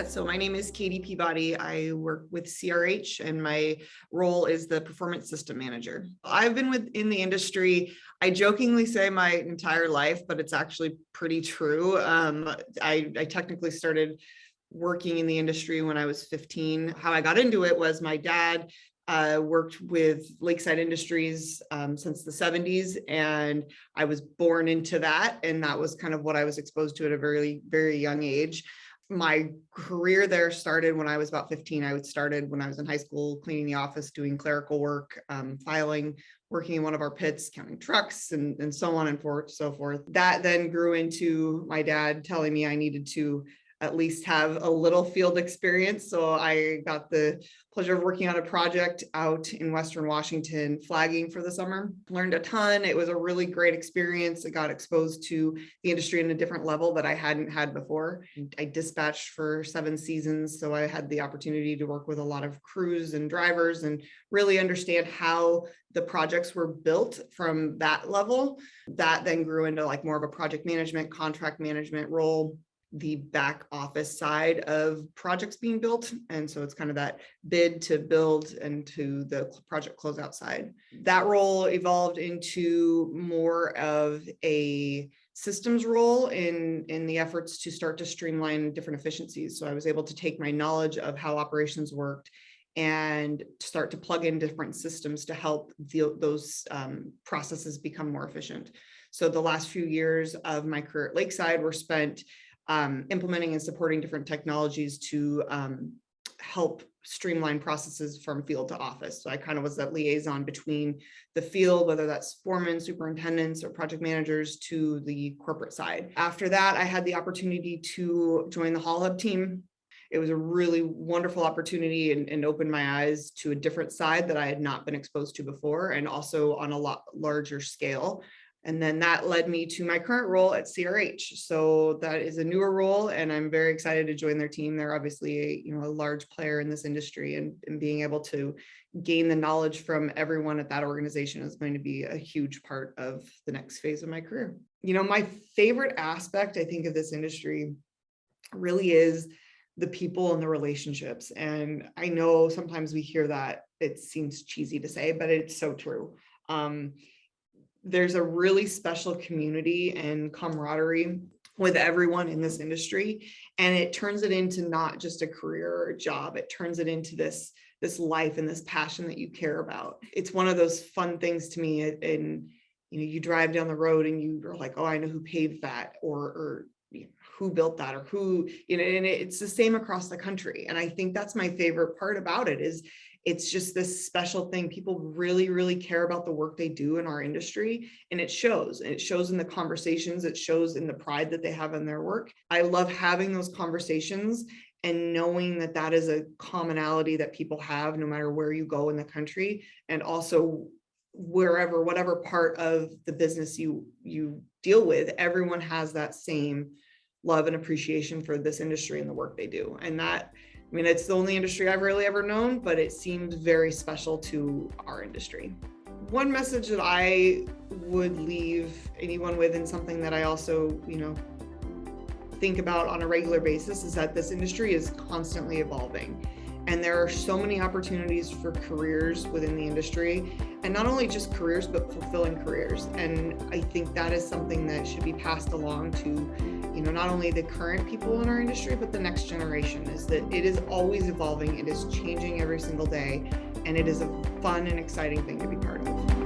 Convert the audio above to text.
So my name is Katie Peabody. I work with CRH and my role is the performance system manager. I've been in the industry, I jokingly say my entire life, but it's actually pretty true. I technically started working in the industry when I was 15. How I got into it was my dad worked with Lakeside Industries since the 70s, and I was born into that. And that was kind of what I was exposed to at a very, very young age. My career there started when I was about 15. I started when I was in high school, cleaning the office, doing clerical work, filing, working in one of our pits, counting trucks, and so on and so forth. That then grew into my dad telling me I needed to at least have a little field experience. So I got the pleasure of working on a project out in Western Washington, flagging for the summer. Learned a ton. It was a really great experience. I got exposed to the industry in a different level that I hadn't had before. I dispatched for 7 seasons, so I had the opportunity to work with a lot of crews and drivers and really understand how the projects were built from that level. That then grew into like more of a project management, contract management role, the back office side of projects being built. And so it's kind of that bid to build and to the project closeout side. That role evolved into more of a systems role in the efforts to start to streamline different efficiencies. So I was able to take my knowledge of how operations worked and start to plug in different systems to help those processes become more efficient. So the last few years of my career at Lakeside were spent implementing and supporting different technologies to help streamline processes from field to office. So I kind of was that liaison between the field, whether that's foremen, superintendents, or project managers, to the corporate side. After that, I had the opportunity to join the Haul Hub team. It was a really wonderful opportunity and opened my eyes to a different side that I had not been exposed to before, and also on a lot larger scale. And then that led me to my current role at CRH. So that is a newer role, and I'm very excited to join their team. They're obviously a large player in this industry, and being able to gain the knowledge from everyone at that organization is going to be a huge part of the next phase of my career. My favorite aspect, I think, of this industry really is the people and the relationships. And I know sometimes we hear that, it seems cheesy to say, but it's so true. There's a really special community and camaraderie with everyone in this industry, and it turns it into not just a career or a job. It turns it into this life and this passion that you care about. It's one of those fun things to me. And you drive down the road and you're like, oh, I know who paved that, or who built that, or who, and it's the same across the country. And I think that's my favorite part about it, is it's just this special thing. People really, really care about the work they do in our industry, and it shows. And it shows in the conversations. It shows in the pride that they have in their work. I love having those conversations and knowing that that is a commonality that people have no matter where you go in the country, and also whatever part of the business you deal with, everyone has that same love and appreciation for this industry and the work they do. And that, it's the only industry I've really ever known, but it seemed very special to our industry. One message that I would leave anyone with, and something that I also, think about on a regular basis, is that this industry is constantly evolving. And there are so many opportunities for careers within the industry, and not only just careers, but fulfilling careers. And I think that is something that should be passed along to, not only the current people in our industry, but the next generation, is that it is always evolving. It is changing every single day, and it is a fun and exciting thing to be part of.